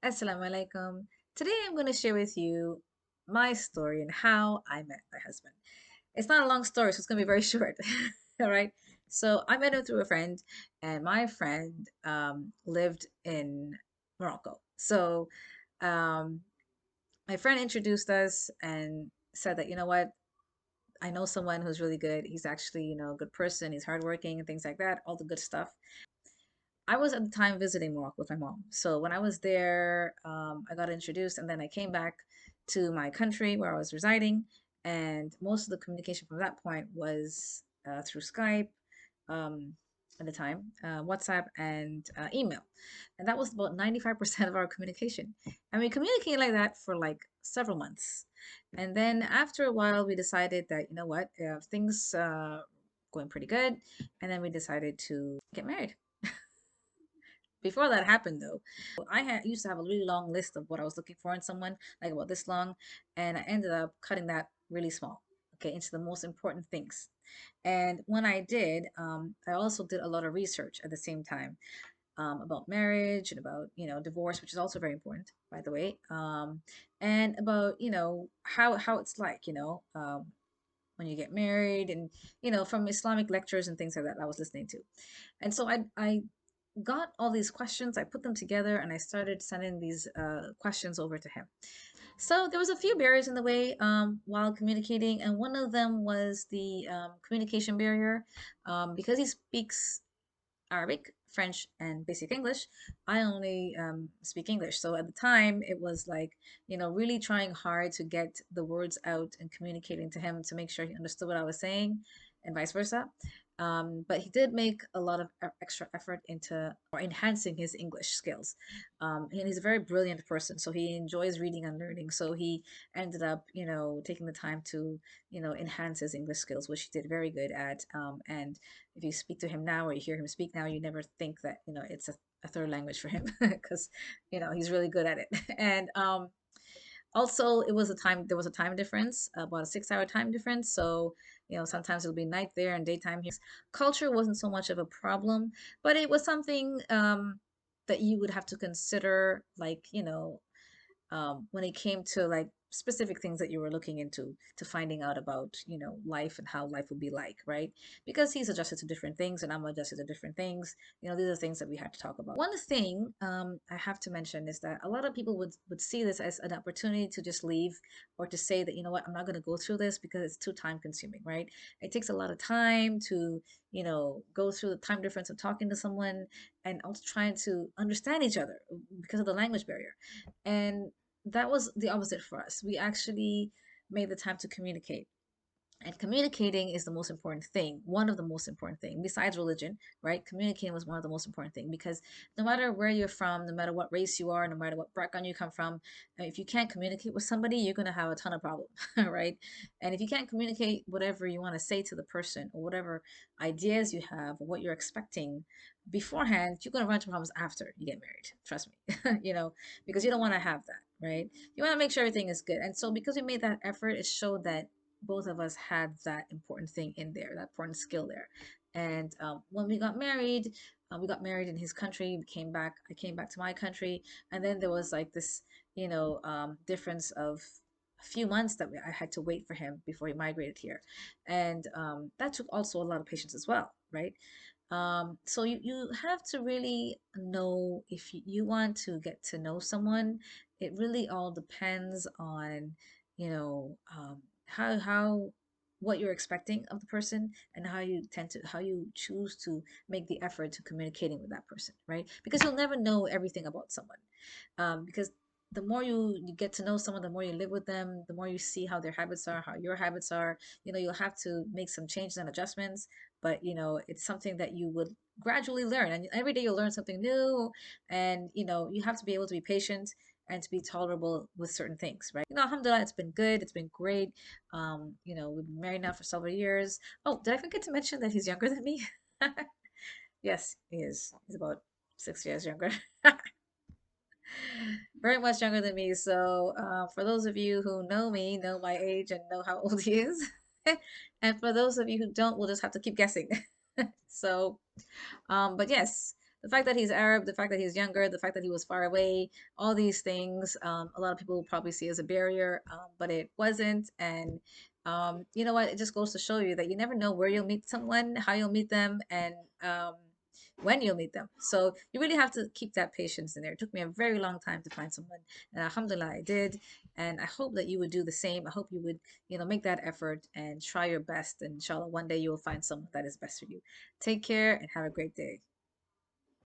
Assalamu alaikum. Today I'm going to share with you my story and how I met my husband. It's not a long story, so it's going to be very short. All right. So I met him through a friend, and my friend lived in Morocco. So um, my friend introduced us and said that, you know what, I know someone who's really good. He's actually, a good person. He's hardworking and things like that, all the good stuff. I was at the time visiting Morocco with my mom. So when I was there, I got introduced, and then I came back to my country where I was residing. And most of the communication from that point was through Skype um, at the time, WhatsApp, and email. And that was about 95% of our communication. And we communicated like that for like several months. And then after a while, we decided that, you know what, things going pretty good. And then we decided to get married. Before that happened, though, I had used to have a really long list of what I was looking for in someone, like about this long, and I ended up cutting that really small, okay, into the most important things. And when I did, I also did a lot of research at the same time about marriage and about divorce, which is also very important, by the way, and about how it's like when you get married, and from Islamic lectures and things like that I was listening to. And so I got all these questions, I put them together, and I started sending these questions over to him. So there was a few barriers in the way while communicating, and one of them was the communication barrier. Because he speaks Arabic, French, and basic English. I only speak English. So at the time, it was like, really trying hard to get the words out and communicating to him to make sure he understood what I was saying, and vice versa. But he did make a lot of extra effort into or enhancing his English skills. And he's a very brilliant person, so he enjoys reading and learning. So he ended up, taking the time to, enhance his English skills, which he did very good at. And if you speak to him now or you hear him speak now, you never think that, it's a third language for him because, he's really good at it. And also, there was a time difference, about a 6 hour time difference. So, sometimes it'll be night there and daytime here. Culture wasn't so much of a problem, but it was something that you would have to consider, like, when it came to like specific things that you were looking into to finding out about life and how life would be like, right? Because he's adjusted to different things and I'm adjusted to different things. These are things that we had to talk about. One thing I have to mention is that a lot of people would see this as an opportunity to just leave, or to say that, you know what, I'm not going to go through this because it's too time consuming, right? It takes a lot of time to go through the time difference of talking to someone, and also trying to understand each other because of the language barrier. And that was the opposite for us. We actually made the time to communicate. And communicating is the most important thing, one of the most important thing besides religion, right? Communicating was one of the most important thing, because no matter where you're from, no matter what race you are, no matter what background you come from, if you can't communicate with somebody, you're going to have a ton of problems, right? And if you can't communicate whatever you want to say to the person, or whatever ideas you have, or what you're expecting beforehand, you're going to run into problems after you get married. Trust me, because you don't want to have that, right? You want to make sure everything is good. And so because we made that effort, it showed that both of us had that important thing in there, that important skill there. And when we got married in his country. We came back. I came back to my country, and then there was like this, difference of a few months that I had to wait for him before he migrated here, and that took also a lot of patience as well, right? So you have to really know if you want to get to know someone. It really all depends on, how what you're expecting of the person, and how you choose to make the effort to communicating with that person, right? Because you'll never know everything about someone, because the more you get to know someone, the more you live with them, the more you see how their habits are, how your habits are. You'll have to make some changes and adjustments, but it's something that you would gradually learn, and every day you'll learn something new. And you have to be able to be patient and to be tolerable with certain things, right? Alhamdulillah, it's been good, it's been great. We've been married now for several years. Oh, did I forget to mention that he's younger than me? Yes, he is. He's about 6 years younger. Very much younger than me. So, for those of you who know me, know my age, and know how old he is, and for those of you who don't, we'll just have to keep guessing. So, but yes, The fact that he's Arab, the fact that he's younger, the fact that he was far away, all these things, a lot of people will probably see as a barrier, but it wasn't. And you know what? It just goes to show you that you never know where you'll meet someone, how you'll meet them, and when you'll meet them. So you really have to keep that patience in there. It took me a very long time to find someone, and Alhamdulillah, I did. And I hope that you would do the same. I hope you would, make that effort and try your best. And inshallah, one day you will find someone that is best for you. Take care and have a great day.